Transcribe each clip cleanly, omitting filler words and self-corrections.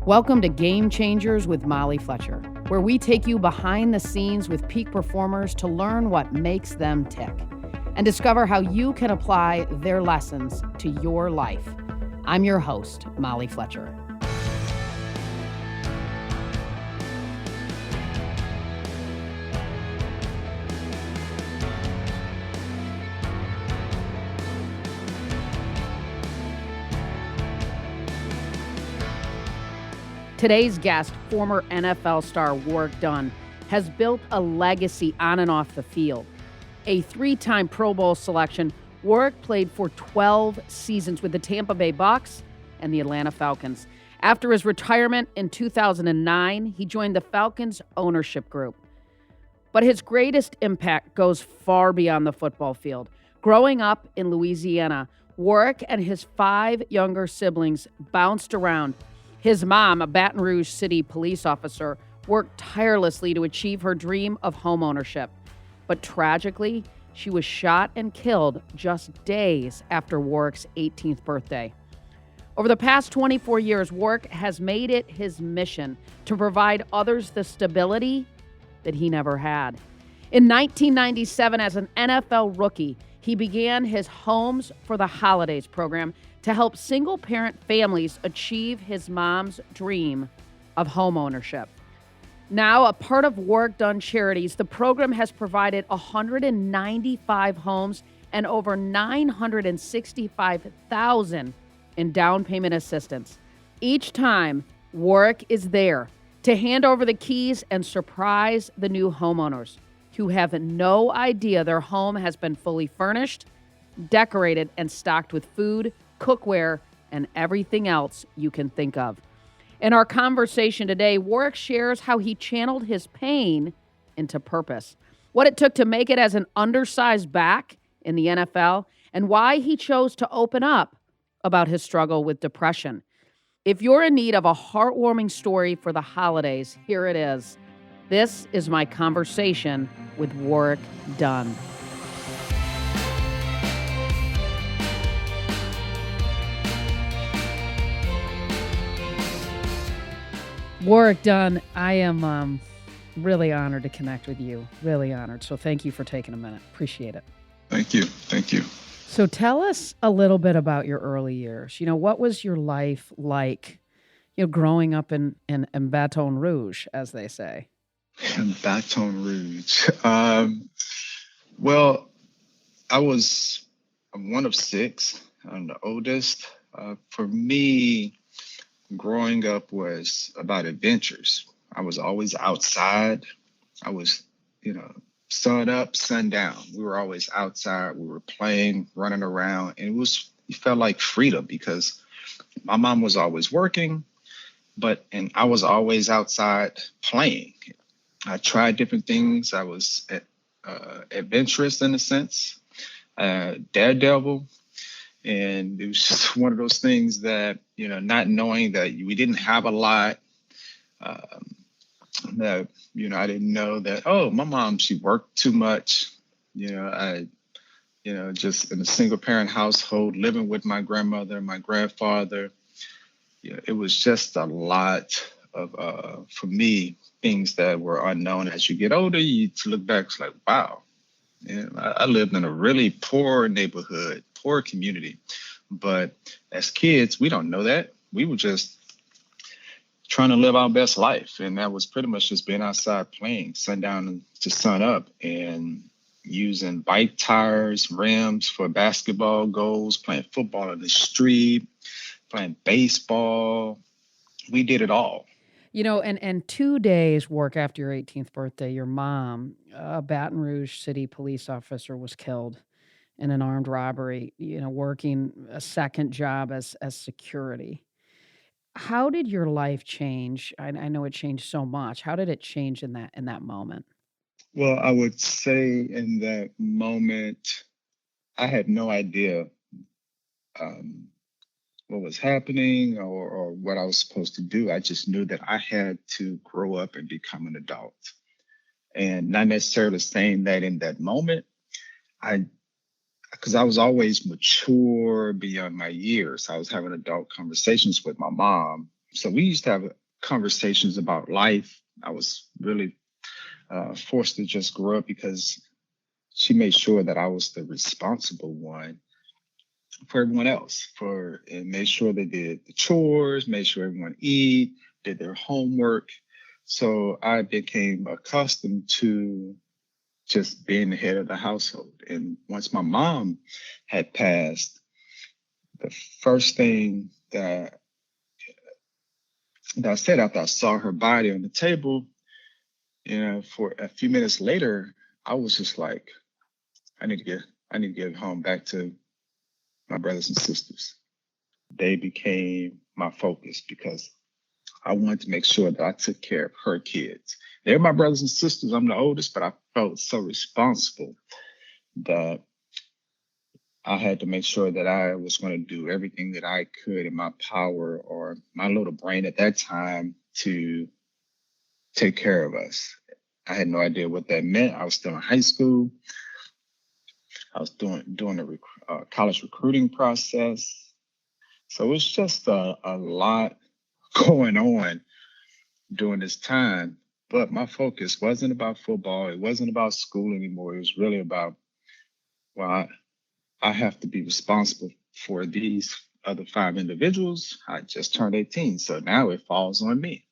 Welcome to Game Changers with Molly Fletcher, where we take you behind the scenes with peak performers to learn what makes them tick and discover how you can apply their lessons to your life. I'm your host, Molly Fletcher. Today's guest, former NFL star Warrick Dunn, has built a legacy on and off the field. A three-time Pro Bowl selection, Warrick played for 12 seasons with the Tampa Bay Bucs and the Atlanta Falcons. After his retirement in 2009, he joined the Falcons ownership group. But his greatest impact goes far beyond the football field. Growing up in Louisiana, Warrick and his 5 younger siblings bounced around. His mom, a Baton Rouge City police officer, worked tirelessly to achieve her dream of homeownership. But tragically, she was shot and killed just days after Warrick's 18th birthday. Over the past 24 years, Warrick has made it his mission to provide others the stability that he never had. In 1997, as an NFL rookie, he began his Homes for the Holidays program to help single-parent families achieve his mom's dream of homeownership. Now, a part of Warrick Dunn Charities, the program has provided 195 homes and over $965,000 in down payment assistance. Each time, Warrick is there to hand over the keys and surprise the new homeowners who have no idea their home has been fully furnished, decorated, and stocked with food, cookware, and everything else you can think of. In our conversation today, Warrick shares how he channeled his pain into purpose, what it took to make it as an undersized back in the NFL, and why he chose to open up about his struggle with depression. If you're in need of a heartwarming story for the holidays, here it is. This is my conversation with Warrick Dunn. Warrick Dunn, I am really honored to connect with you. Really honored. So thank you for taking a minute. Appreciate it. Thank you. Thank you. So tell us a little bit about your early years. What was your life like, growing up in Baton Rouge, as they say? Baton Rouge. Well, I'm one of 6. I'm the oldest. For me, growing up was about adventures. I was always outside. I was, sun up, sun down. We were always outside. We were playing, running around, and it felt like freedom because my mom was always working, and I was always outside playing. I tried different things. I was adventurous in a sense, daredevil. And it was just one of those things that, not knowing that we didn't have a lot, that, I didn't know that, my mom, she worked too much. Just in a single parent household, living with my grandmother, my grandfather. It was just a lot of, for me, things that were unknown. As you get older, you look back, it's like, wow. I lived in a really poor neighborhood, poor community. But as kids, we don't know that. We were just trying to live our best life. And that was pretty much just being outside playing sundown to sun up and using bike tires, rims for basketball goals, playing football in the street, playing baseball. We did it all. And 2 days work after your 18th birthday, your mom, a Baton Rouge City police officer, was killed in an armed robbery, working a second job as security. How did your life change? I know it changed so much. How did it change in that moment? Well, I would say in that moment, I had no idea what was happening or what I was supposed to do. I just knew that I had to grow up and become an adult. And not necessarily saying that in that moment, because I was always mature beyond my years. I was having adult conversations with my mom So we used to have conversations about life. I was really forced to just grow up because she made sure that I was the responsible one for everyone else, and made sure they did the chores, made sure everyone eat, did their homework. So I became accustomed to just being the head of the household. And once my mom had passed, the first thing that I said after I saw her body on the table, for a few minutes later, I was just like, I need to get home back to my brothers and sisters. They became my focus because I wanted to make sure that I took care of her kids. They're my brothers and sisters. I'm the oldest, but I felt so responsible that I had to make sure that I was going to do everything that I could in my power or my little brain at that time to take care of us. I had no idea what that meant. I was still in high school. I was doing the college recruiting process. So it's just a lot going on during this time. But my focus wasn't about football. It wasn't about school anymore. It was really about, well, I have to be responsible for these other 5 individuals. I just turned 18, so now it falls on me.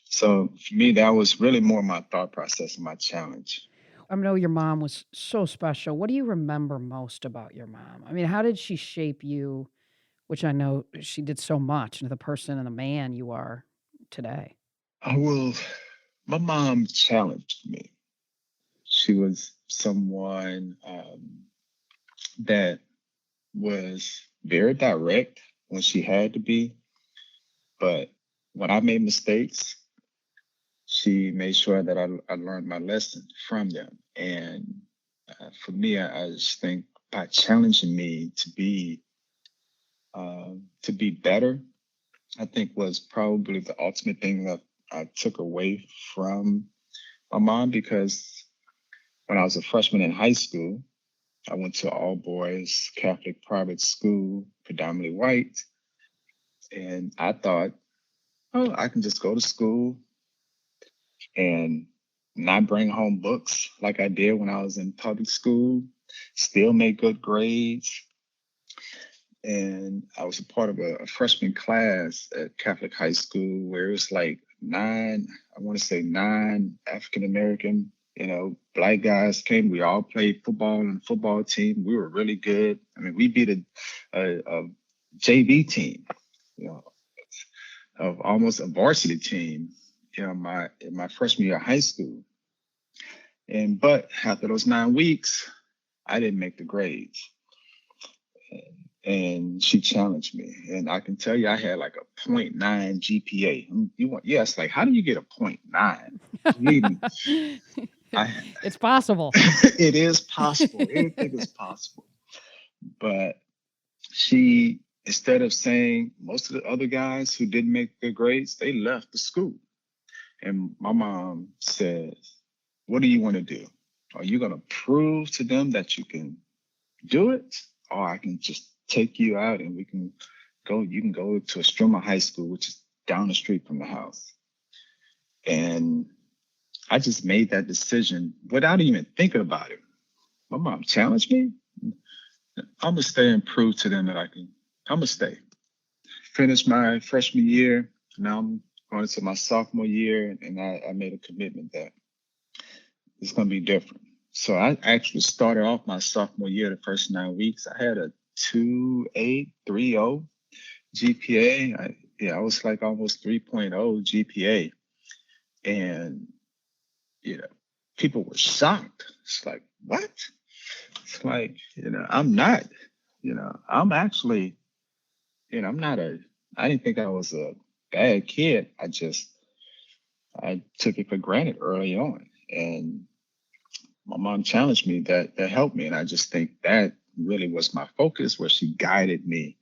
So for me, that was really more my thought process and my challenge. I know your mom was so special. What do you remember most about your mom? I mean, how did she shape you, which I know she did so much, into the person and the man you are today? My mom challenged me. She was someone that was very direct when she had to be, but when I made mistakes, she made sure that I learned my lesson from them. And for me, I just think by challenging me to be better, I think was probably the ultimate thing that I took away from my mom, because when I was a freshman in high school, I went to all boys Catholic private school, predominantly white. And I thought, oh, I can just go to school and not bring home books like I did when I was in public school, still make good grades. And I was a part of a freshman class at Catholic high school where it was like I want to say nine African American, black guys came. We all played football on the football team. We were really good. I mean, we beat a JV team, you know, of almost a varsity team, in my freshman year of high school. But after those 9 weeks, I didn't make the grades. And she challenged me. And I can tell you, I had like a .9 GPA. Yes, like, how do you get a .9? Believe me, It's possible. it is possible. Anything is possible. But she, instead of saying most of the other guys who didn't make good grades, they left the school. And my mom says, what do you want to do? Are you going to prove to them that you can do it? Or I can just take you out and you can go to Estroma High School, which is down the street from the house. And I just made that decision without even thinking about it. My mom challenged me. I'm gonna stay and prove to them that I'm gonna stay. Finish my freshman year. Now I'm going into my sophomore year, and I made a commitment that it's gonna be different. So I actually started off my sophomore year, the first 9 weeks. I had a 2.830 GPA. I was like almost 3.0 GPA. And, people were shocked. It's like, what? It's like, I'm not, I'm actually, I didn't think I was a bad kid. I took it for granted early on. And my mom challenged me, that helped me. And I just think that really was my focus, where she guided me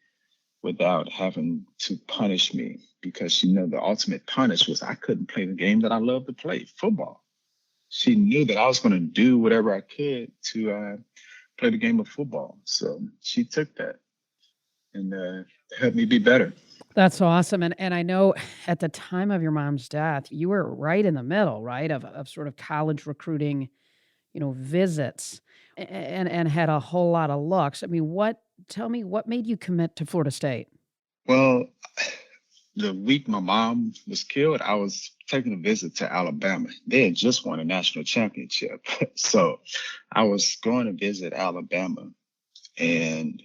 without having to punish me, because she knew the ultimate punish was I couldn't play the game that I love to play, football. She knew that I was going to do whatever I could to play the game of football. So she took that and helped me be better. That's awesome. And I know at the time of your mom's death, you were right in the middle, right, of sort of college recruiting, visits and had a whole lot of looks. I mean, tell me what made you commit to Florida State? Well, the week my mom was killed, I was taking a visit to Alabama. They had just won a national championship. So I was going to visit Alabama, and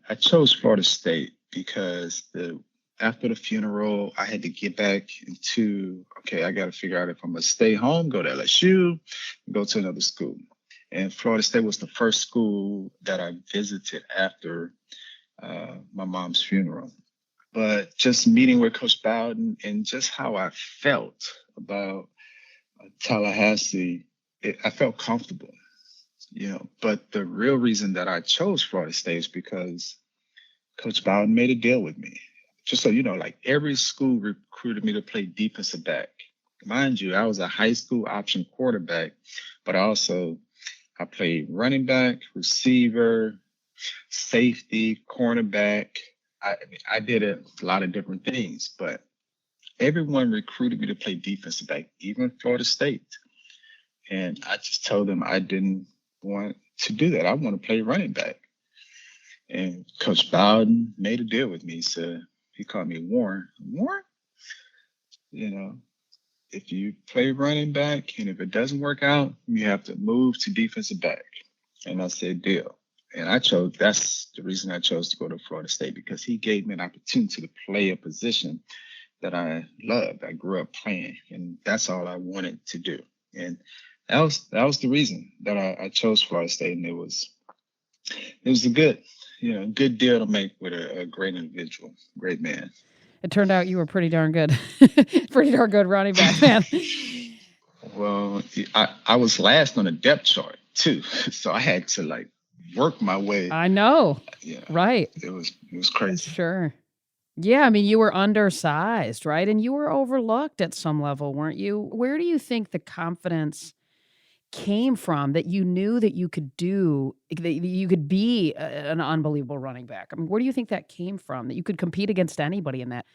I chose Florida State because after the funeral, I had to get back into, okay, I got to figure out if I'm going to stay home, go to LSU, go to another school. And Florida State was the first school that I visited after my mom's funeral. But just meeting with Coach Bowden and just how I felt about Tallahassee, I felt comfortable, But the real reason that I chose Florida State is because Coach Bowden made a deal with me. Just so you know, like every school recruited me to play defensive back. Mind you, I was a high school option quarterback, but I played running back, receiver, safety, cornerback. I did a lot of different things, but everyone recruited me to play defensive back, even Florida State. And I just told them I didn't want to do that. I want to play running back. And Coach Bowden made a deal with me. So he called me Warren. Warren, you know, if you play running back and if it doesn't work out, you have to move to defensive back. And I said, deal. And that's the reason I chose to go to Florida State, because he gave me an opportunity to play a position that I loved. I grew up playing, and that's all I wanted to do. And that was the reason that I chose Florida State. And it was a good deal to make with a great individual, great man. It turned out you were pretty darn good, pretty darn good running back, man. Well, I was last on the depth chart too, so I had to like work my way. I know. Yeah, right. It was crazy. Sure. Yeah, I mean, you were undersized, right? And you were overlooked at some level, weren't you? Where do you think the confidence came from that you knew that you could be an unbelievable running back? I mean, where do you think that came from, that you could compete against anybody in that,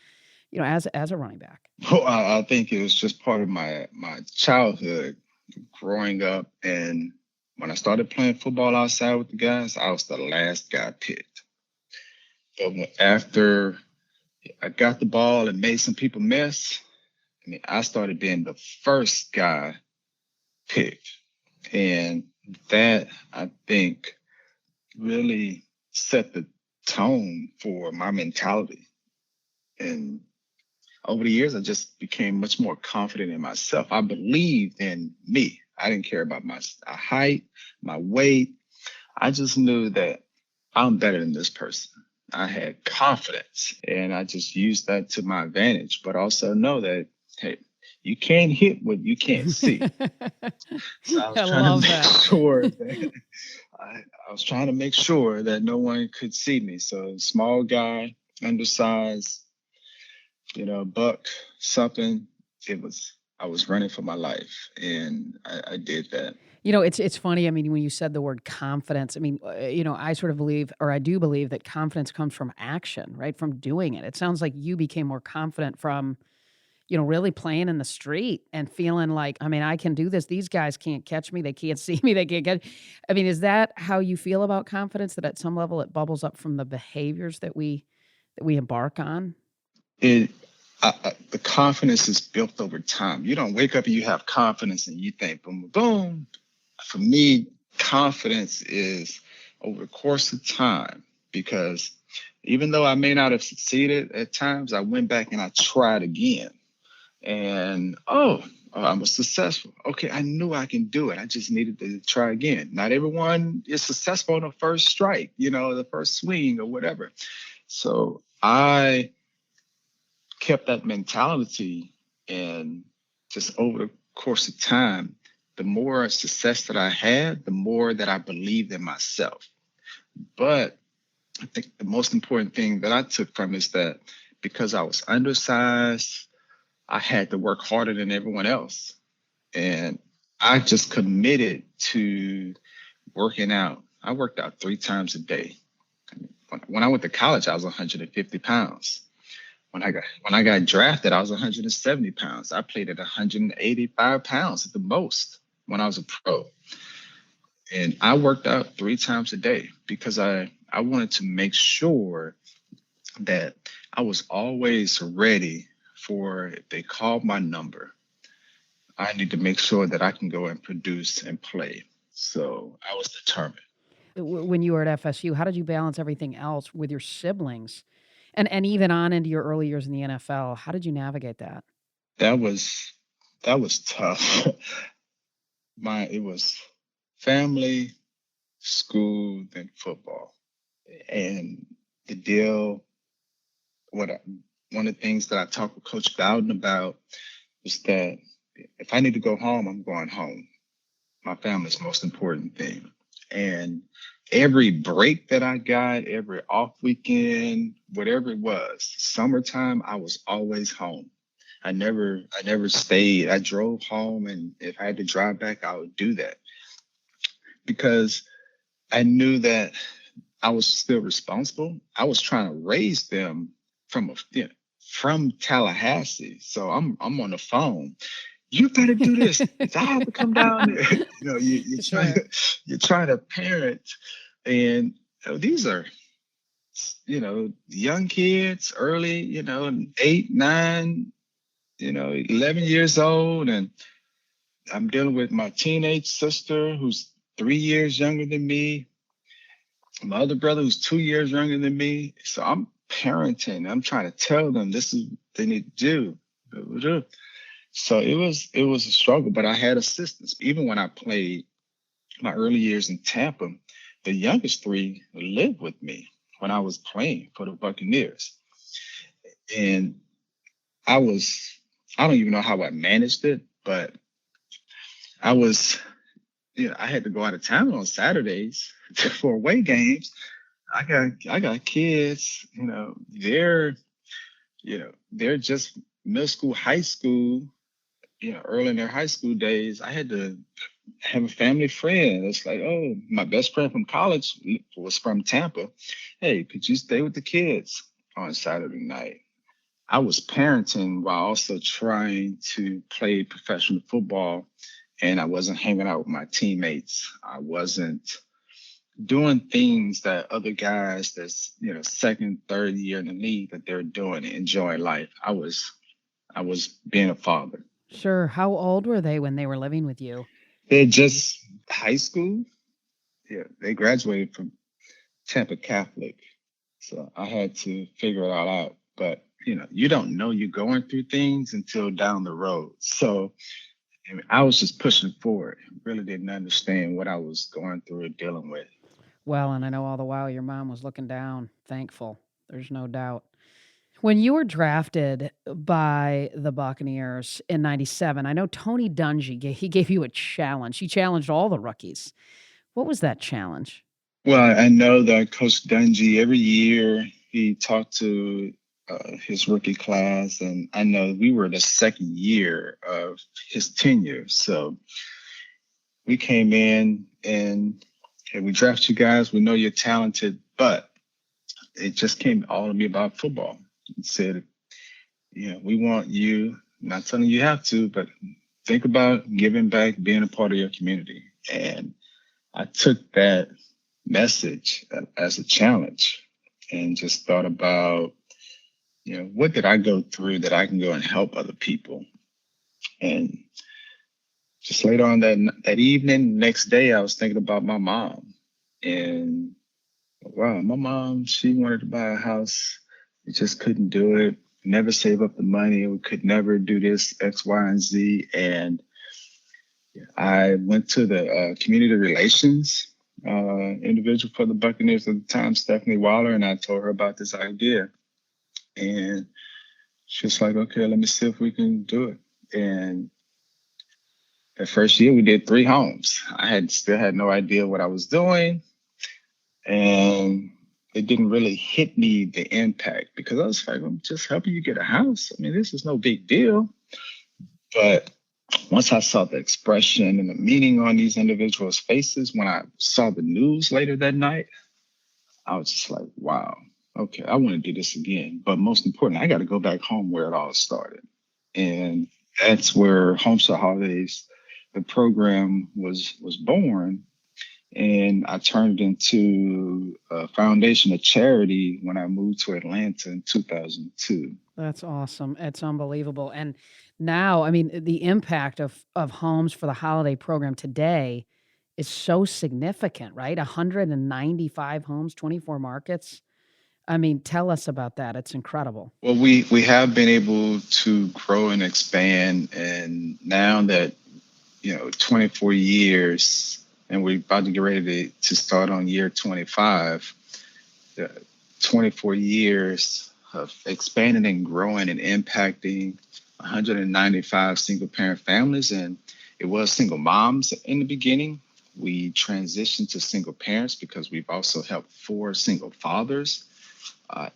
as a running back? Well, I think it was just part of my childhood growing up. And when I started playing football outside with the guys, I was the last guy picked. But after I got the ball and made some people miss, I started being the first guy picked. And that, I think, really set the tone for my mentality. And over the years, I just became much more confident in myself. I believed in me. I didn't care about my height, my weight. I just knew that I'm better than this person. I had confidence, and I just used that to my advantage, but also know that, hey, you can't hit what you can't see. So I was trying to make sure that I was trying to make sure that no one could see me. So small guy, undersized, buck something. I was running for my life, and I did that. It's funny. I mean, when you said the word confidence, I mean, I sort of believe, or I do believe, that confidence comes from action, right? From doing it. It sounds like you became more confident from, really playing in the street and feeling like, I mean, I can do this. These guys can't catch me. They can't see me. They can't get. I mean, is that how you feel about confidence? That at some level it bubbles up from the behaviors that we embark on? The confidence is built over time. You don't wake up and you have confidence and you think boom, boom. For me, confidence is over the course of time, because even though I may not have succeeded at times, I went back and I tried again. And I was successful. Okay, I knew I can do it. I just needed to try again. Not everyone is successful on the first strike, the first swing or whatever. So I kept that mentality, and just over the course of time, the more success that I had, the more that I believed in myself. But I think the most important thing that I took from is that because I was undersized, I had to work harder than everyone else. And I just committed to working out. I worked out 3 times a day. when I went to college, I was 150 pounds. When I got drafted, I was 170 pounds. I played at 185 pounds at the most when I was a pro. And I worked out 3 times a day because I wanted to make sure that I was always ready for if they called my number. I need to make sure that I can go and produce and play. So I was determined. When you were at FSU, how did you balance everything else with your siblings? And even on into your early years in the NFL, how did you navigate that? That was tough. It was family, school, then football. And the deal, what I, one of the things that I talked with Coach Bowden about was that if I need to go home, I'm going home. My family's the most important thing. And every break that I got, every off weekend, whatever it was, summertime, I was always home. I never stayed. I drove home, and if I had to drive back, I would do that because I knew that I was still responsible. I was trying to raise them from Tallahassee. So I'm on the phone. You better do this. If I have to come down there, Sure. you're trying to parent, and these are young kids, early, 8, 9, 11 years old, and I'm dealing with my teenage sister who's 3 years younger than me, my other brother who's 2 years younger than me. So I'm parenting. I'm trying to tell them this is what they need to do. So it was a struggle, but I had assistance. Even when I played my early years in Tampa, the youngest three lived with me when I was playing for the Buccaneers. And I was, I don't even know how I managed it, but I was, I had to go out of town on Saturdays for away games. I got kids, they're just middle school, high school, early in their high school days. I had to have a family friend. It's like, oh, my best friend from college was from Tampa. Hey, could you stay with the kids on Saturday night? I was parenting while also trying to play professional football, and I wasn't hanging out with my teammates. I wasn't doing things that other guys that's second, third year in the league that they're doing, enjoying life. I was being a father. Sure. How old were they when they were living with you? They're just high school. Yeah, they graduated from Tampa Catholic. So I had to figure it all out. But, you don't know you're going through things until down the road. So I was just pushing forward. Really didn't understand what I was going through or dealing with. Well, and I know all the while your mom was looking down, thankful. There's no doubt. When you were drafted by the Buccaneers in 97, I know Tony Dungy, he gave you a challenge. He challenged all the rookies. What was that challenge? Well, I know that Coach Dungy, every year he talked to his rookie class, and I know we were the second year of his tenure. So we came in and hey, we draft you guys. We know you're talented, but it just came all to me about football. It said, we want you, not telling you have to, but think about giving back, being a part of your community. And I took that message as a challenge and just thought about, what did I go through that I can go and help other people? And just later on that evening, next day, I was thinking about my mom. And wow, my mom, she wanted to buy a house. We just couldn't do it. Never save up the money. We could never do this X, Y, and Z. And I went to the community relations individual for the Buccaneers at the time, Stephanie Waller, and I told her about this idea. And she was like, okay, let me see if we can do it. And the first year we did 3 homes. I still had no idea what I was doing. And it didn't really hit me the impact because I was like, I'm just helping you get a house. I mean, this is no big deal. But once I saw the expression and the meaning on these individuals' faces, when I saw the news later that night, I was just like, wow, okay, I want to do this again. But most important, I got to go back home where it all started. And that's where Homestead Holidays, the program was born. And I turned it into a foundation, a charity, when I moved to Atlanta in 2002. That's awesome. It's unbelievable. And now, I mean, the impact of Homes for the Holiday program today is so significant, right? 195 homes, 24 markets. I mean, tell us about that. It's incredible. Well, we have been able to grow and expand, and now that 24 years, and we're about to get ready to start on year 25. 24 years of expanding and growing and impacting 195 single parent families. And it was single moms in the beginning. We transitioned to single parents because we've also helped 4 single fathers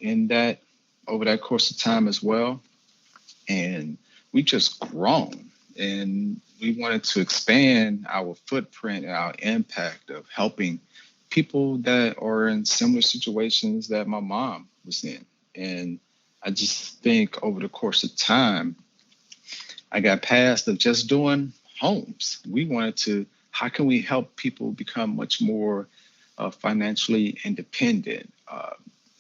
in that over that course of time as well. And we've just grown, and we wanted to expand our footprint and our impact of helping people that are in similar situations that my mom was in. And I just think over the course of time, I got past of just doing homes. We wanted to, how can we help people become much more financially independent?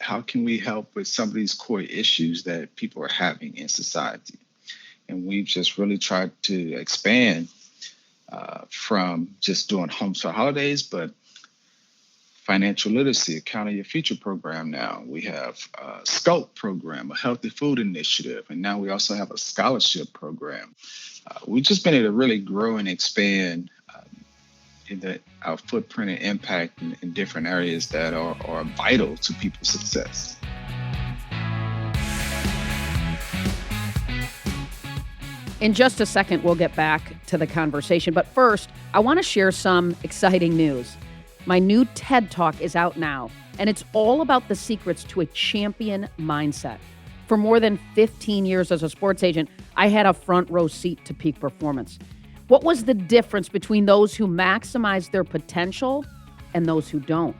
How can we help with some of these core issues that people are having in society? And we've just really tried to expand from just doing Homes for Holidays, but financial literacy, Account of Your Future program now. We have a SCOPE program, a healthy food initiative, and now we also have a scholarship program. We've just been able to really grow and expand our footprint and impact in different areas that are vital to people's success. In just a second, we'll get back to the conversation. But first, I want to share some exciting news. My new TED Talk is out now, and it's all about the secrets to a champion mindset. For more than 15 years as a sports agent, I had a front row seat to peak performance. What was the difference between those who maximize their potential and those who don't?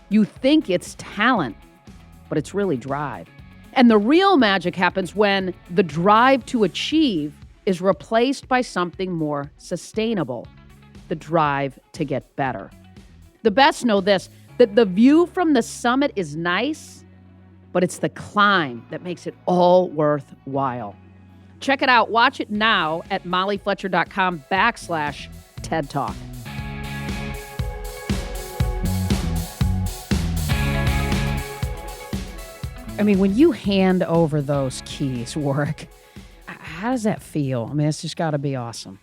You think it's talent, but it's really drive. And the real magic happens when the drive to achieve is replaced by something more sustainable, the drive to get better. The best know this, that the view from the summit is nice, but it's the climb that makes it all worthwhile. Check it out. Watch it now at mollyfletcher.com/TED Talk. I mean, when you hand over those keys, Warrick, how does that feel? I mean, it's just got to be awesome.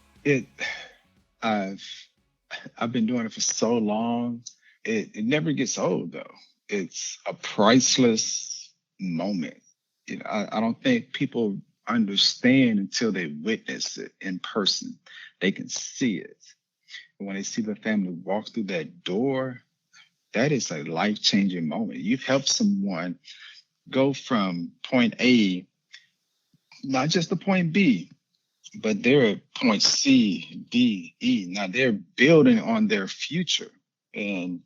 I've been doing it for so long. It never gets old, though. It's a priceless moment. I don't think people understand until they witness it in person. They can see it. When they see the family walk through that door, that is a life-changing moment. You've helped someone go from point A, not just to point B, but they're at point C, D, E. Now they're building on their future. And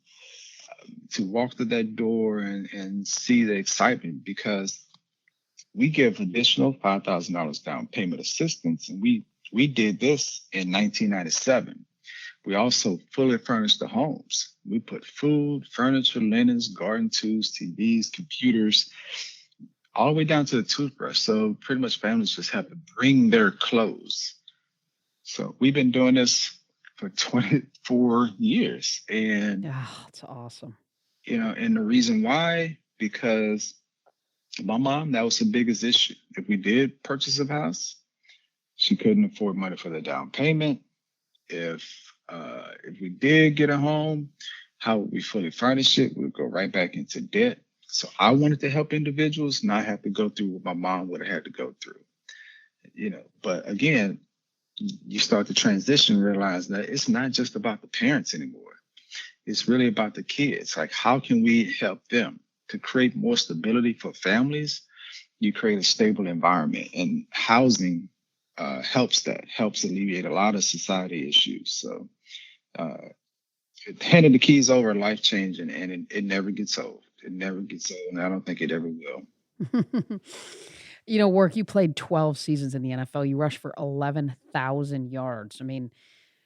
to walk through that door and see the excitement, because we give additional $5,000 down payment assistance. And we did this in 1997. We also fully furnished the homes. We put food, furniture, linens, garden tools, TVs, computers, all the way down to the toothbrush. So pretty much families just have to bring their clothes. So we've been doing this for 24 years. And it's awesome. And the reason why, because my mom, that was the biggest issue. If we did purchase a house, she couldn't afford money for the down payment. If we did get a home, how would we fully furnish it? We'd go right back into debt. So I wanted to help individuals not have to go through what my mom would have had to go through. But again, you start to transition and realize that it's not just about the parents anymore. It's really about the kids. Like, how can we help them to create more stability for families? You create a stable environment, and housing helps alleviate a lot of society issues. So handing the keys over are life changing, and it never gets old. It never gets old, and I don't think it ever will. Work, you played 12 seasons in the NFL. You rushed for 11,000 yards. I mean,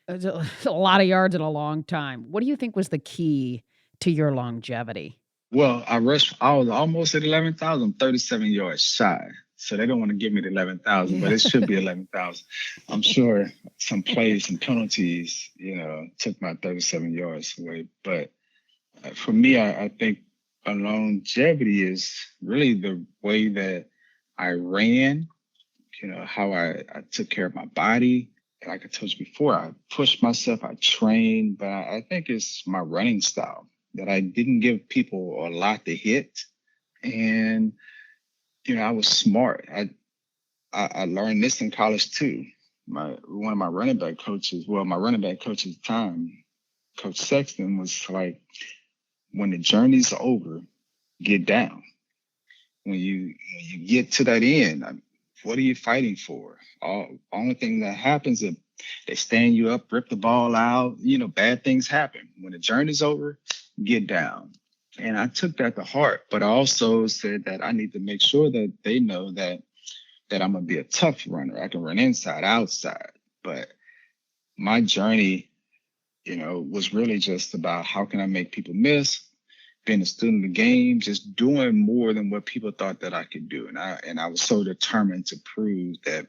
it's a lot of yards in a long time. What do you think was the key to your longevity? Well, I was almost at 11,000, 37 yards shy. So they don't want to give me the 11,000, but Yeah. it should be 11,000. I'm sure some plays, some penalties, took my 37 yards away. But for me, I think a longevity is really the way that I ran, how I took care of my body. Like I told you before, I pushed myself, I trained, but I think it's my running style that I didn't give people a lot to hit. And, I was smart. I learned this in college too. One of my running back coaches, my running back coach at the time, Coach Sexton, was like, when the journey's over, get down. When you get to that end, what are you fighting for? Only thing that happens is they stand you up, rip the ball out. Bad things happen. When the journey's over, get down. And I took that to heart, but I also said that I need to make sure that they know that I'm gonna be a tough runner. I can run inside, outside. But my journey, was really just about how can I make people miss, being a student of the game, just doing more than what people thought that I could do. And I was so determined to prove that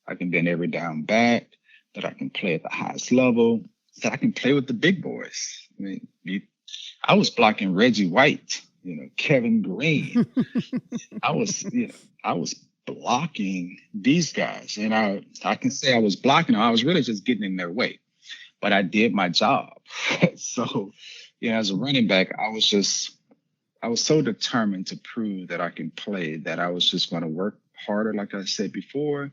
I can bend every down back, that I can play at the highest level, that I can play with the big boys. I mean, I was blocking Reggie White, Kevin Green. I was blocking these guys. And I can say I was blocking them. I was really just getting in their way. But I did my job. So, as a running back, I was so determined to prove that I can play that I was just going to work harder, like I said before,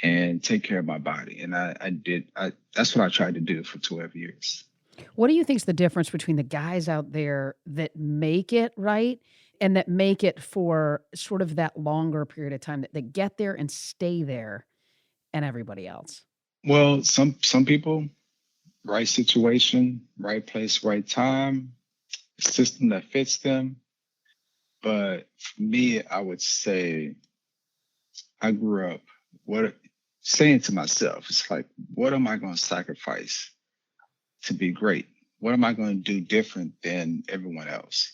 and take care of my body. And I did. That's what I tried to do for 12 years. What do you think is the difference between the guys out there that make it right and that make it for sort of that longer period of time, that get there and stay there, and everybody else? Well, some people, right situation, right place, right time, system that fits them. But for me, I would say I grew up saying to myself, it's like, what am I going to sacrifice to be great? What am I going to do different than everyone else?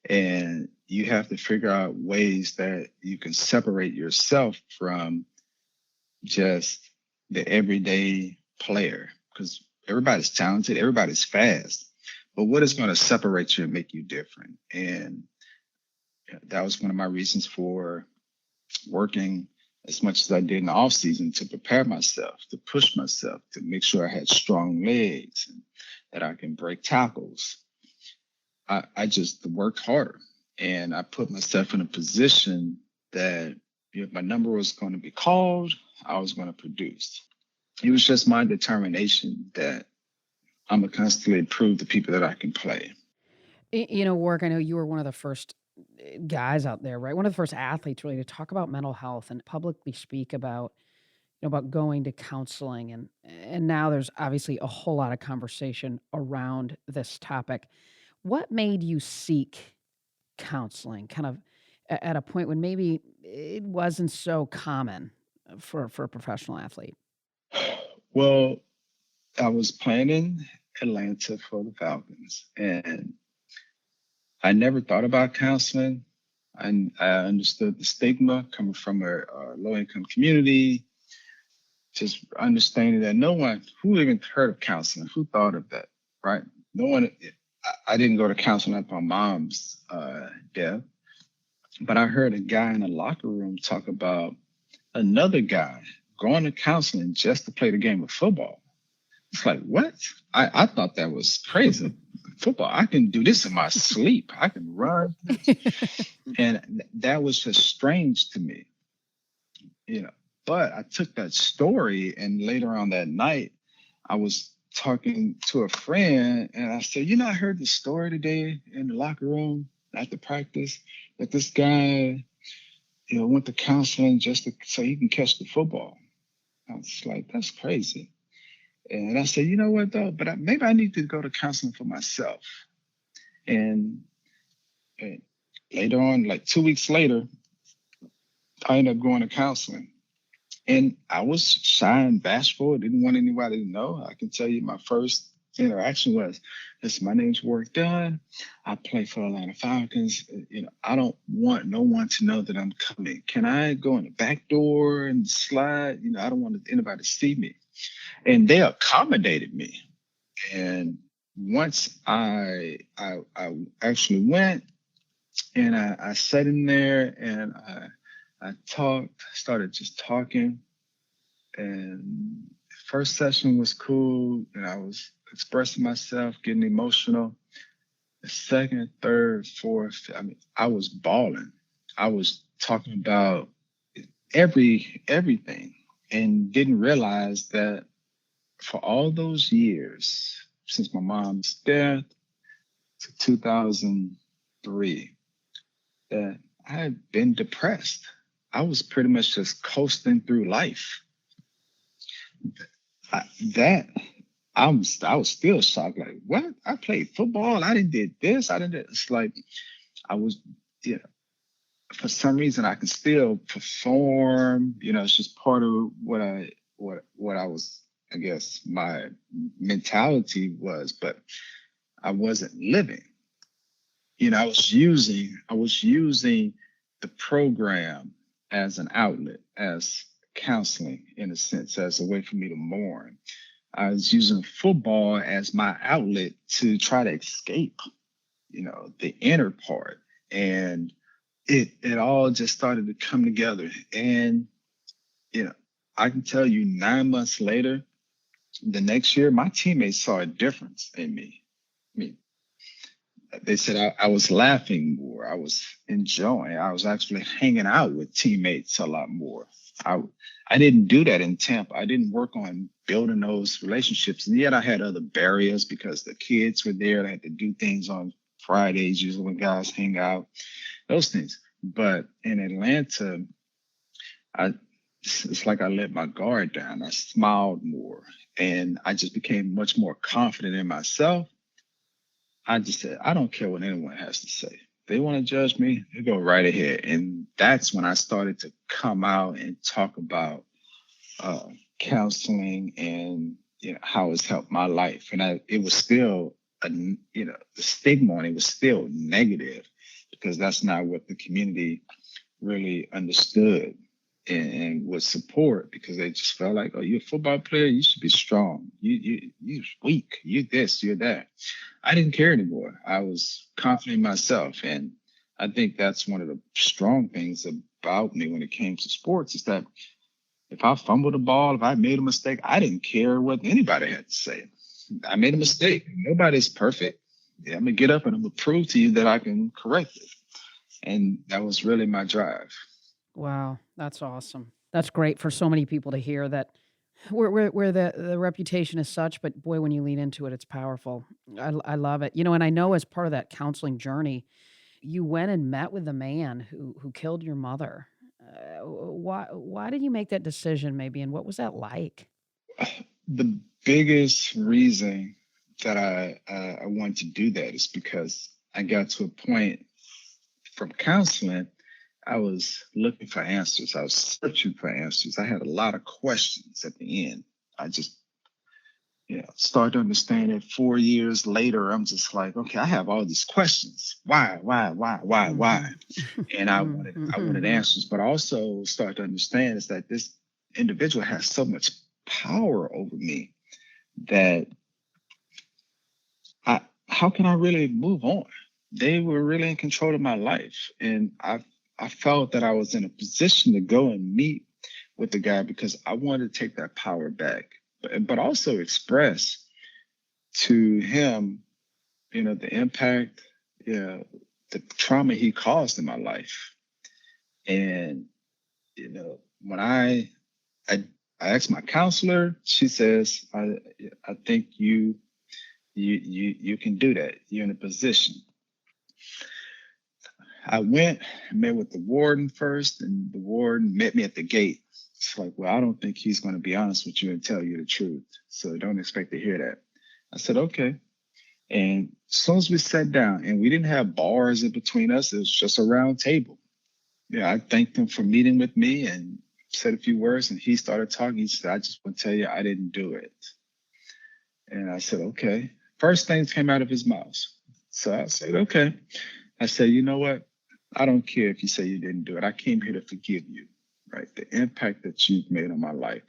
And you have to figure out ways that you can separate yourself from just the everyday player, because everybody's talented, everybody's fast. But what is going to separate you and make you different? And that was one of my reasons for working as much as I did in the off season to prepare myself, to push myself, to make sure I had strong legs and that I can break tackles. I just worked harder, and I put myself in a position that if my number was going to be called, I was going to produce. It was just my determination that I'm going to constantly prove to people that I can play. Warrick, I know you were one of the first guys out there, right? One of the first athletes really to talk about mental health and publicly speak about about going to counseling, and now there's obviously a whole lot of conversation around this topic. What made you seek counseling kind of at a point when maybe it wasn't so common for a professional athlete? Well, I was playing in Atlanta for the Falcons, and I never thought about counseling. I understood the stigma coming from a low-income community, just understanding that no one who even heard of counseling, who thought of that, right? No one. I didn't go to counseling at my mom's death, but I heard a guy in the locker room talk about another guy going to counseling just to play the game of football. It's like, what? I thought that was crazy. Football, I can do this in my sleep. I can run. And that was just strange to me, But I took that story, and later on that night, I was talking to a friend, and I said, I heard the story today in the locker room after practice that this guy, went to counseling just so he can catch the football. I was like, that's crazy. And I said, you know what, though? But maybe I need to go to counseling for myself. And later on, like 2 weeks later, I ended up going to counseling. And I was shy and bashful. Didn't want anybody to know. I can tell you my first interaction was, listen, my name's Warrick Dunn. I play for the Atlanta Falcons. I don't want no one to know that I'm coming. Can I go in the back door and slide? I don't want anybody to see me. And they accommodated me. And once I actually went and I sat in there and I started just talking. And first session was cool, and I was expressing myself, getting emotional. The second, third, fourth, I was bawling. I was talking about everything, and didn't realize that for all those years, since my mom's death to 2003, that I had been depressed. I was pretty much just coasting through life. I was still shocked. Like, what? I played football. I didn't did this. I didn't. It's like I was, for some reason I can still perform. It's just part of what I was. I guess my mentality was, but I wasn't living. I was using the program as an outlet, as counseling in a sense, as a way for me to mourn. I was using football as my outlet to try to escape, the inner part. And it all just started to come together. And, I can tell you 9 months later, the next year, my teammates saw a difference in me. They said I was laughing more. I was enjoying. I was actually hanging out with teammates a lot more. I didn't do that in Tampa. I didn't work on building those relationships. And yet I had other barriers because the kids were there. I had to do things on Fridays, usually when guys hang out, those things. But in Atlanta, it's like I let my guard down. I smiled more, and I just became much more confident in myself. I just said, I don't care what anyone has to say. If they want to judge me, they go right ahead. And that's when I started to come out and talk about counseling and how it's helped my life. And it was still the stigma on it was still negative, because that's not what the community really understood and would support, because they just felt like, oh, you're a football player, you should be strong. You're weak. You this, you're that. I didn't care anymore. I was confident in myself. And I think that's one of the strong things about me when it came to sports, is that if I fumbled the ball, if I made a mistake, I didn't care what anybody had to say. I made a mistake. Nobody's perfect. Yeah, I'm going to get up and I'm going to prove to you that I can correct it. And that was really my drive. Wow, that's awesome. That's great for so many people to hear that where the reputation is such, but boy, when you lean into it, it's powerful. I love it. And I know as part of that counseling journey, you went and met with the man who killed your mother. Why did you make that decision, maybe, and what was that like? The biggest reason that I wanted to do that is because I got to a point from counseling. I was looking for answers. I was searching for answers. I had a lot of questions at the end. I just, started to understand it 4 years later. I'm just like, okay, I have all these questions. Why? And I wanted answers, but I also started to understand is that this individual has so much power over me that how can I really move on? They were really in control of my life. And I felt that I was in a position to go and meet with the guy because I wanted to take that power back, but also express to him, the impact, the trauma he caused in my life. And, when I asked my counselor, she says, I think you can do that. You're in a position. I went and met with the warden first, and the warden met me at the gate. It's like, well, I don't think he's going to be honest with you and tell you the truth. So don't expect to hear that. I said, okay. And as soon as we sat down, and we didn't have bars in between us, it was just a round table. Yeah, I thanked him for meeting with me and said a few words, and he started talking. He said, "I just want to tell you I didn't do it." And I said, "Okay." First things came out of his mouth. So I said, "Okay." I said, "You know what? I don't care if you say you didn't do it. I came here to forgive you, right? The impact that you've made on my life."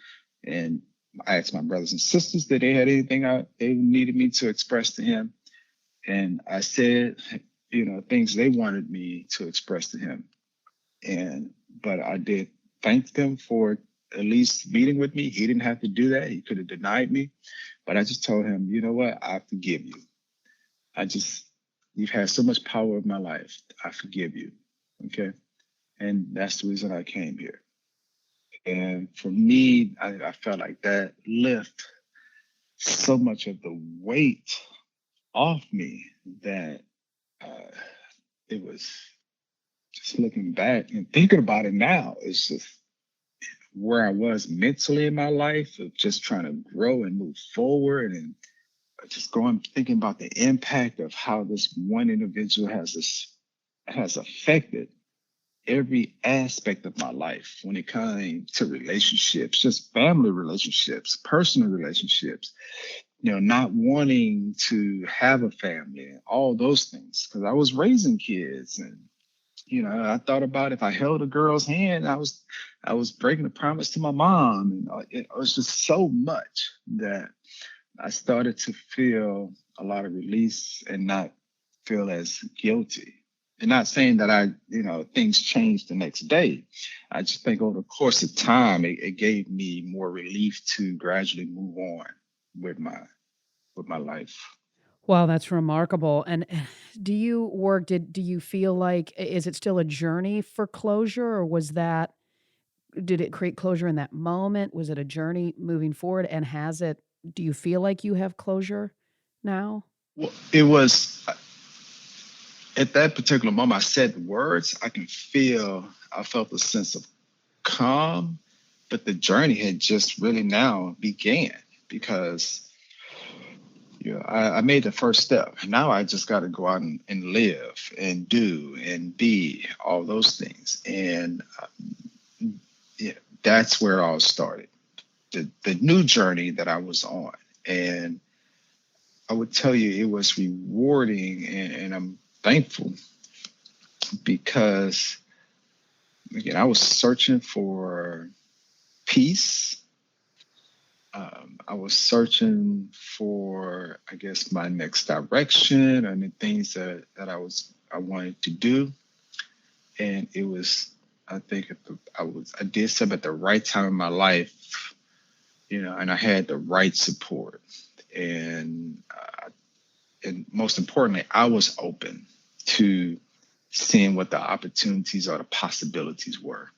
And I asked my brothers and sisters that they had anything they needed me to express to him. And I said, things they wanted me to express to him. But I did thank them for at least meeting with me. He didn't have to do that. He could have denied me. But I just told him, you know what? I forgive you. You've had so much power in my life. I forgive you. Okay. And that's the reason I came here. And for me, I felt like that lift so much of the weight off me that uh, it was just looking back and thinking about it now. It's just where I was mentally in my life of just trying to grow and move forward and just going thinking about the impact of how this one individual has affected every aspect of my life when it came to relationships, just family relationships, personal relationships, not wanting to have a family and all those things because I was raising kids and I thought about if I held a girl's hand, I was breaking a promise to my mom, and it was just so much that I started to feel a lot of release and not feel as guilty. And not saying that things changed the next day. I just think over the course of time, it gave me more relief to gradually move on with my life. Wow, that's remarkable. And do you work do you feel like is it still a journey for closure, or did it create closure in that moment? Was it a journey moving forward, and do you feel like you have closure now? Well, it was at that particular moment I said the words, I felt a sense of calm, but the journey had just really now began because I made the first step. Now I just got to go out and live and do and be all those things. And yeah, that's where all started. The new journey that I was on. And I would tell you it was rewarding and I'm thankful because again, I was searching for peace. I was searching for, I guess, my next direction and the things that I wanted to do. And it was, I think, I did something at the right time in my life, and I had the right support, and most importantly, I was open to seeing what the opportunities or the possibilities were.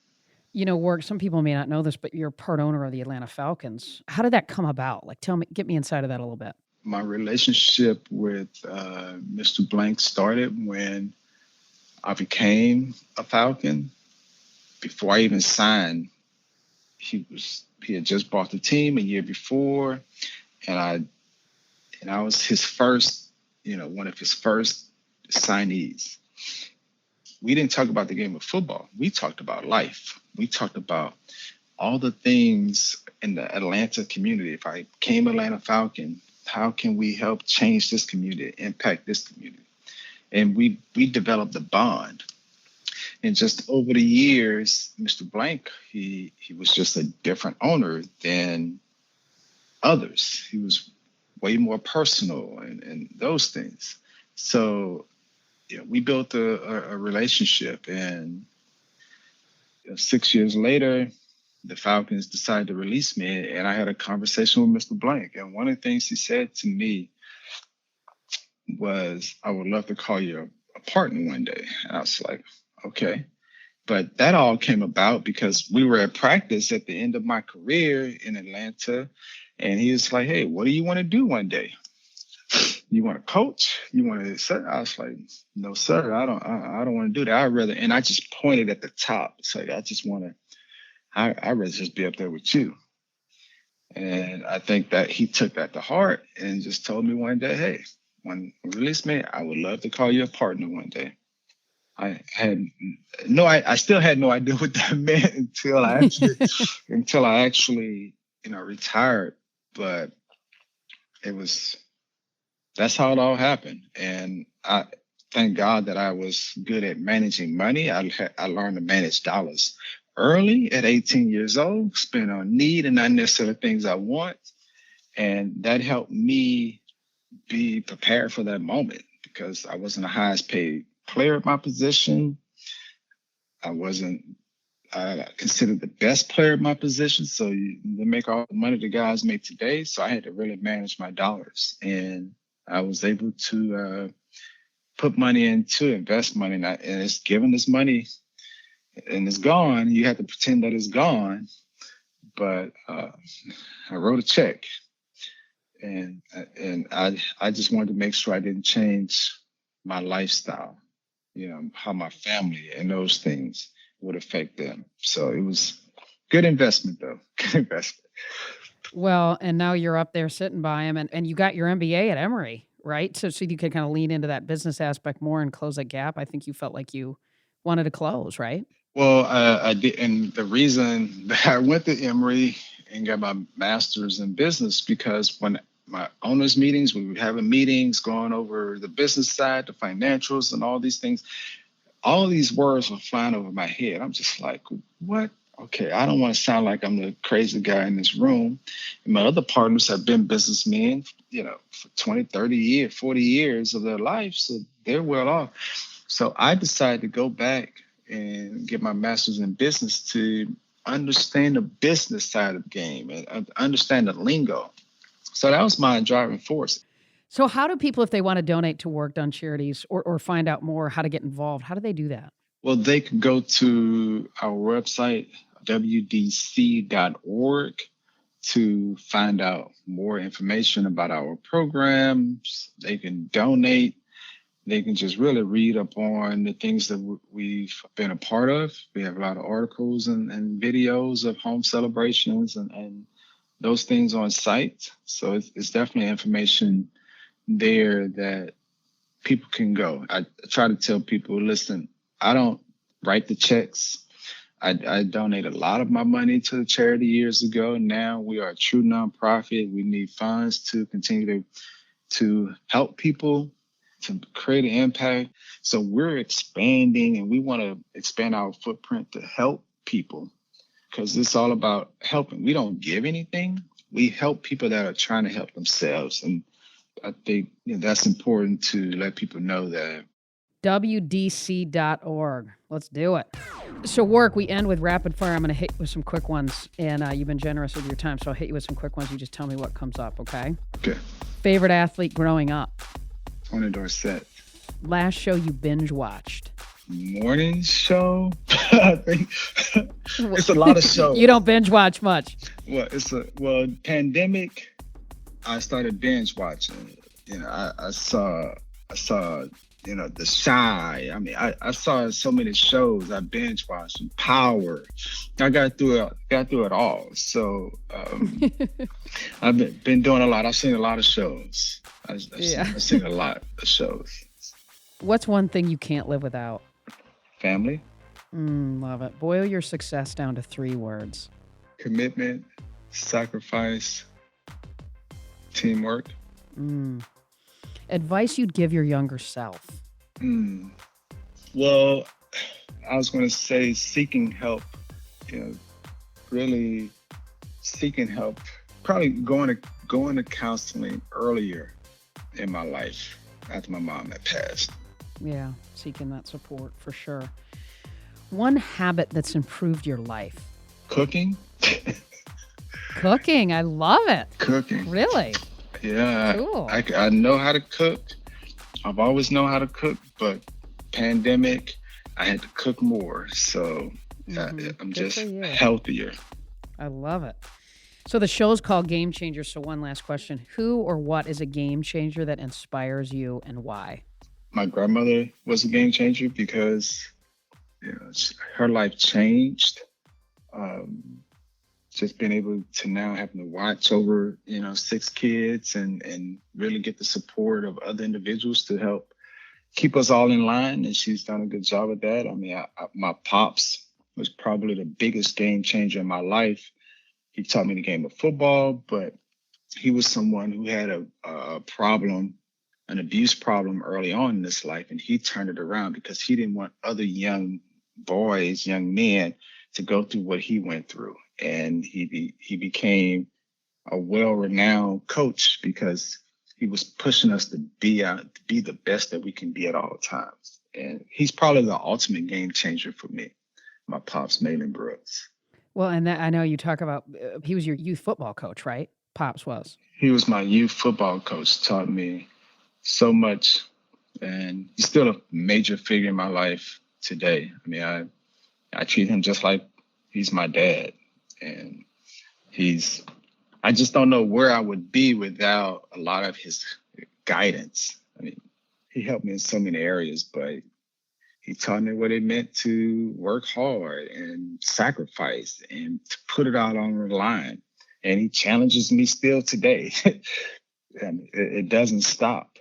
Work, some people may not know this, but you're part owner of the Atlanta Falcons. How did that come about? Like, get me inside of that a little bit. My relationship with Mr. Blank started when I became a Falcon. Before I even signed, he had just bought the team a year before, and I was his first, one of his first signees. We didn't talk about the game of football. We talked about life. We talked about all the things in the Atlanta community. If I became Atlanta Falcon, how can we help change this community, impact this community? And we developed a bond. And just over the years, Mr. Blank, he was just a different owner than others. He was way more personal and those things. So we built a relationship, and 6 years later, the Falcons decided to release me, and I had a conversation with Mr. Blank. And one of the things he said to me was, "I would love to call you a partner one day." And I was like, "Okay." But that all came about because we were at practice at the end of my career in Atlanta, and he was like, "Hey, what do you want to do one day? You want to coach? You want to?" Say? I was like, "No, sir, I don't want to do that. I'd rather." And I just pointed at the top. It's like I just want to. I'd rather just be up there with you. And I think that he took that to heart and just told me one day, "Hey, when you release me, I would love to call you a partner one day. I had no, I still had no idea what that meant until I actually, retired. But it was, that's how it all happened. And I thank God that I was good at managing money. I learned to manage dollars early at 18 years old, spend on need and not necessarily things I want. And that helped me be prepared for that moment because I wasn't the highest paid player at my position. I wasn't considered the best player at my position. So they make all the money the guys make today. So I had to really manage my dollars. And I was able to put money into invest money. And it's given this money and it's gone. You have to pretend that it's gone. But I wrote a check. And I just wanted to make sure I didn't change my lifestyle, how my family and those things would affect them. So it was good investment, though. Good investment. Well, and now you're up there sitting by him, and you got your MBA at Emory, right? So you could kind of lean into that business aspect more and close that gap. I think you felt like you wanted to close, right? Well, I did, and the reason that I went to Emory and got my master's in business because when my owners' meetings, we were having meetings going over the business side, the financials, and all these things. All of these words were flying over my head. I'm just like, what? Okay, I don't want to sound like I'm the crazy guy in this room. And my other partners have been businessmen, for 20, 30 years, 40 years of their life. So they're well off. So I decided to go back and get my master's in business to understand the business side of the game and understand the lingo. So that was my driving force. So how do people, if they want to donate to Warrick Dunn charities or find out more how to get involved, how do they do that? Well, they can go to our website, wdc.org, to find out more information about our programs. They can donate. They can just really read up on the things that we've been a part of. We have a lot of articles and videos of home celebrations and those things on site. So it's definitely information there that people can go. I try to tell people, listen, I don't write the checks. I donate a lot of my money to the charity years ago. Now we are a true nonprofit. We need funds to continue to help people, to create an impact. So we're expanding and we want to expand our footprint to help people because it's all about helping. We don't give anything. We help people that are trying to help themselves. And I think that's important to let people know that. WDC.org. Let's do it. So, Warrick, we end with rapid fire. I'm going to hit you with some quick ones. And you've been generous with your time, so I'll hit you with some quick ones. You just tell me what comes up, okay? Okay. Favorite athlete growing up? Tony Dorsett. Last show you binge watched? Morning show. I think it's a lot of shows. You don't binge watch much. Well, pandemic. I started binge watching. I saw. The Shy. I mean, I saw so many shows. I binge watched Power. I got through it all. So I've been doing a lot. I've seen a lot of shows. I've seen a lot of shows. What's one thing you can't live without? Family. Love it. Boil your success down to 3 words. Commitment, sacrifice, teamwork. Advice you'd give your younger self? Well, I was going to say seeking help, really seeking help, probably going to counseling earlier in my life after my mom had passed. Yeah, seeking that support for sure. One habit that's improved your life? Cooking. Cooking, I love it. Cooking. Really? Yeah, cool. I know how to cook. I've always known how to cook, but pandemic, I had to cook more. So I'm just healthier. I love it. So the show's called Game Changer. So one last question. Who or what is a game changer that inspires you and why? My grandmother was a game changer because her life changed. just being able to now having to watch over, 6 kids and really get the support of other individuals to help keep us all in line. And she's done a good job with that. I mean, my pops was probably the biggest game changer in my life. He taught me the game of football, but he was someone who had a problem, an abuse problem early on in his life. And he turned it around because he didn't want other young boys, young men to go through what he went through. And he became a well-renowned coach because he was pushing us to be the best that we can be at all times. And he's probably the ultimate game changer for me, my pops, Malin Brooks. Well, and I know you talk about, he was your youth football coach, right? Pops was. He was my youth football coach, taught me so much. And he's still a major figure in my life today. I mean, I treat him just like he's my dad. And I just don't know where I would be without a lot of his guidance. I mean, he helped me in so many areas, but he taught me what it meant to work hard and sacrifice and to put it out on the line. And he challenges me still today. And it doesn't stop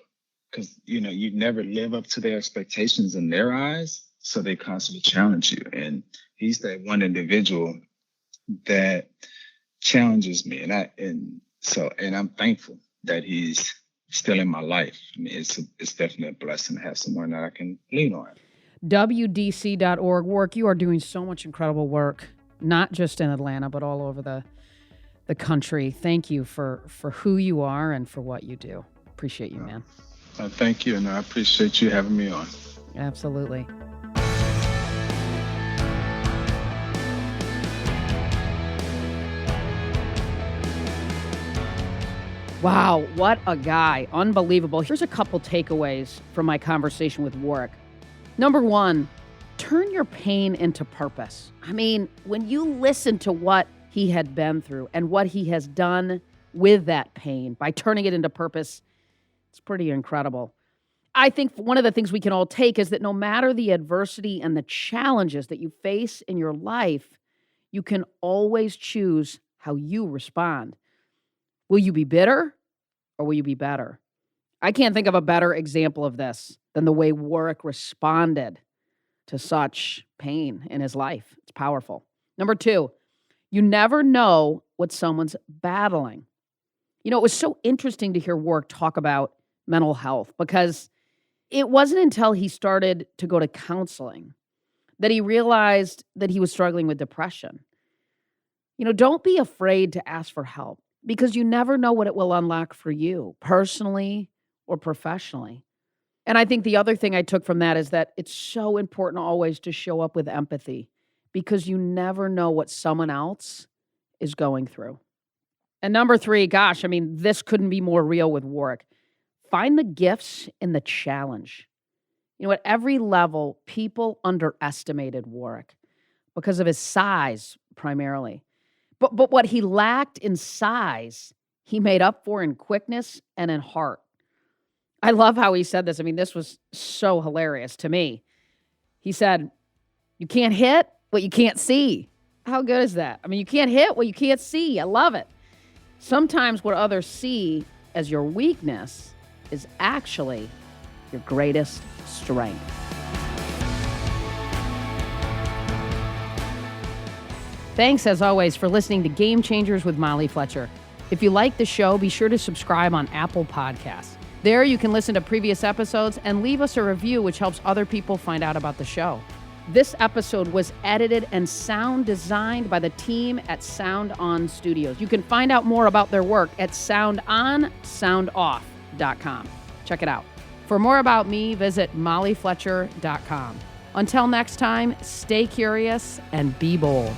because, you never live up to their expectations in their eyes. So they constantly challenge you. And he's that one individual that challenges me. And I'm thankful that he's still in my life. I mean, it's definitely a blessing to have someone that I can lean on. WDC.org. Warrick, you are doing so much incredible work, not just in Atlanta, but all over the country. Thank you for who you are and for what you do. Appreciate you, man. Thank you, and I appreciate you having me on. Absolutely. Wow, what a guy. Unbelievable. Here's a couple takeaways from my conversation with Warrick. Number one, turn your pain into purpose. I mean, when you listen to what he had been through and what he has done with that pain by turning it into purpose, it's pretty incredible. I think one of the things we can all take is that no matter the adversity and the challenges that you face in your life, you can always choose how you respond. Will you be bitter or will you be better? I can't think of a better example of this than the way Warrick responded to such pain in his life. It's powerful. Number two, you never know what someone's battling. It was so interesting to hear Warrick talk about mental health because it wasn't until he started to go to counseling that he realized that he was struggling with depression. Don't be afraid to ask for help because you never know what it will unlock for you personally or professionally. And I think the other thing I took from that is that it's so important always to show up with empathy because you never know what someone else is going through. And number three, gosh, I mean, this couldn't be more real with Warrick. Find the gifts in the challenge. At every level, people underestimated Warrick because of his size primarily. But what he lacked in size, he made up for in quickness and in heart. I love how he said this. I mean, this was so hilarious to me. He said, you can't hit what you can't see. How good is that? I mean, you can't hit what you can't see. I love it. Sometimes what others see as your weakness is actually your greatest strength. Thanks, as always, for listening to Game Changers with Molly Fletcher. If you like the show, be sure to subscribe on Apple Podcasts. There you can listen to previous episodes and leave us a review, which helps other people find out about the show. This episode was edited and sound designed by the team at Sound On Studios. You can find out more about their work at soundonsoundoff.com. Check it out. For more about me, visit mollyfletcher.com. Until next time, stay curious and be bold.